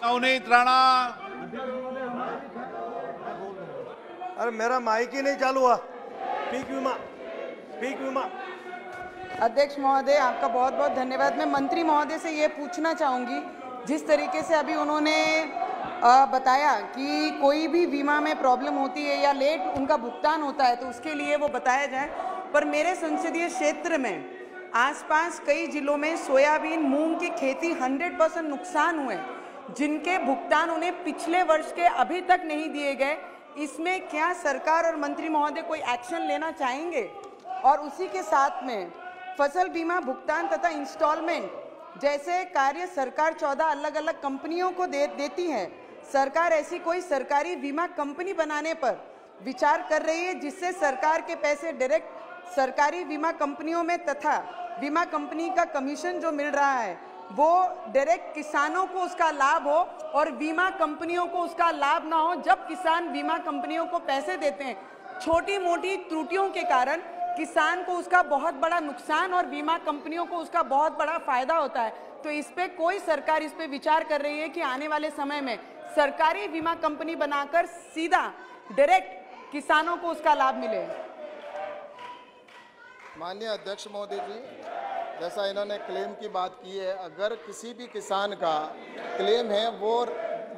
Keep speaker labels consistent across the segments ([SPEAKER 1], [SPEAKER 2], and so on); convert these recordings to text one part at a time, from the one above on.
[SPEAKER 1] नवनीत राणा।
[SPEAKER 2] अरे मेरा माइक ही नहीं चालू हुआ। पीक विमा।
[SPEAKER 3] अध्यक्ष महोदय, आपका बहुत बहुत धन्यवाद। मैं मंत्री महोदय से ये पूछना चाहूँगी, जिस तरीके से अभी उन्होंने बताया कि कोई भी बीमा में प्रॉब्लम होती है या लेट उनका भुगतान होता है तो उसके लिए वो बताया जाए। पर मेरे संसदीय क्षेत्र में आसपास कई जिलों में सोयाबीन, मूंग की खेती 100% नुकसान हुए, जिनके भुगतान उन्हें पिछले वर्ष के अभी तक नहीं दिए गए। इसमें क्या सरकार और मंत्री महोदय कोई एक्शन लेना चाहेंगे? और उसी के साथ में फसल बीमा भुगतान तथा इंस्टॉलमेंट जैसे कार्य सरकार 14 अलग अलग कंपनियों को देती है। सरकार ऐसी कोई सरकारी बीमा कंपनी बनाने पर विचार कर रही है जिससे सरकार के पैसे डायरेक्ट सरकारी बीमा कंपनियों में तथा बीमा कंपनी का कमीशन जो मिल रहा है वो डायरेक्ट किसानों को उसका लाभ हो और बीमा कंपनियों को उसका लाभ ना हो। जब किसान बीमा कंपनियों को पैसे देते हैं, छोटी मोटी त्रुटियों के कारण किसान को उसका बहुत बड़ा नुकसान और बीमा कंपनियों को उसका बहुत बड़ा फायदा होता है। तो इस पे कोई सरकार इस पे विचार कर रही है कि आने वाले समय में सरकारी बीमा कंपनी बनाकर सीधा डायरेक्ट किसानों को उसका लाभ मिले।
[SPEAKER 4] माननीय अध्यक्ष महोदय जी, जैसा इन्होंने क्लेम की बात की है, अगर किसी भी किसान का क्लेम है वो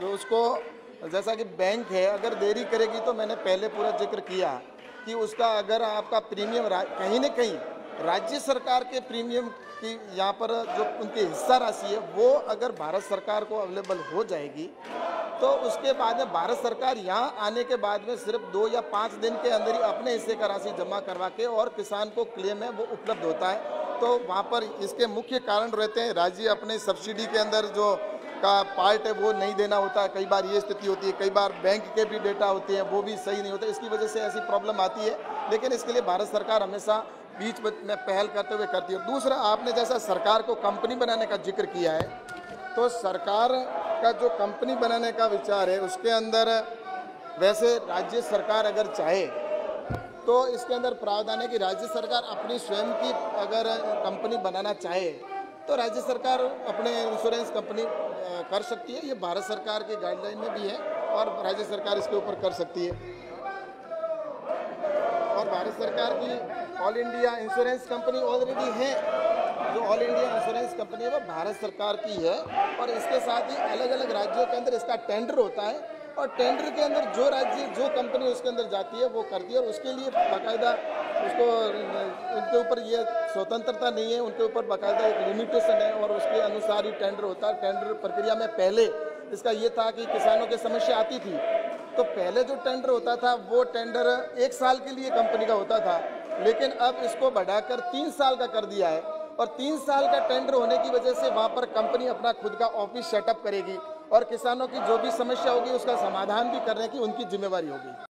[SPEAKER 4] उसको जैसा कि बैंक है अगर देरी करेगी तो मैंने पहले पूरा जिक्र किया कि उसका अगर आपका प्रीमियम कहीं न कहीं राज्य सरकार के प्रीमियम की यहाँ पर जो उनकी हिस्सा राशि है वो अगर भारत सरकार को अवेलेबल हो जाएगी तो उसके बाद में भारत सरकार यहाँ आने के बाद में सिर्फ 2 या 5 दिन के अंदर ही अपने हिस्से का राशि जमा करवा के और किसान को क्लेम है वो उपलब्ध होता है। तो वहाँ पर इसके मुख्य कारण रहते हैं, राज्य अपने सब्सिडी के अंदर जो का पार्ट है वो नहीं देना होता है, कई बार ये स्थिति होती है, कई बार बैंक के भी डेटा होते हैं वो भी सही नहीं होता, इसकी वजह से ऐसी प्रॉब्लम आती है। लेकिन इसके लिए भारत सरकार हमेशा बीच में पहल करते हुए करती है। दूसरा, आपने जैसा सरकार को कंपनी बनाने का जिक्र किया है, तो सरकार का जो कंपनी बनाने का विचार है उसके अंदर वैसे राज्य सरकार अगर चाहे तो इसके अंदर प्रावधान है कि राज्य सरकार अपनी स्वयं की अगर कंपनी बनाना चाहे तो राज्य सरकार अपने इंश्योरेंस कंपनी कर सकती है। ये भारत सरकार के गाइडलाइन में भी है और राज्य सरकार इसके ऊपर कर सकती है। और भारत सरकार की all India insurance company already है, जो ऑल इंडिया इंश्योरेंस कंपनी है वो भारत सरकार की है और इसके साथ ही अलग अलग राज्यों के अंदर इसका टेंडर होता है और टेंडर के अंदर जो राज्य जो कंपनी उसके अंदर जाती है वो करती है और उसके लिए बाकायदा उसको उनके ऊपर ये स्वतंत्रता नहीं है, उनके ऊपर बाकायदा एक लिमिटेशन है और उसके अनुसार ही टेंडर होता है। टेंडर प्रक्रिया में पहले इसका ये था कि किसानों की समस्या आती थी तो पहले जो टेंडर होता था वो टेंडर 1 साल के लिए कंपनी का होता था, लेकिन अब इसको बढ़ाकर 3 साल का कर दिया है और 3 साल का टेंडर होने की वजह से वहाँ पर कंपनी अपना खुद का ऑफिस सेटअप करेगी और किसानों की जो भी समस्या होगी उसका समाधान भी करने की उनकी जिम्मेवारी होगी।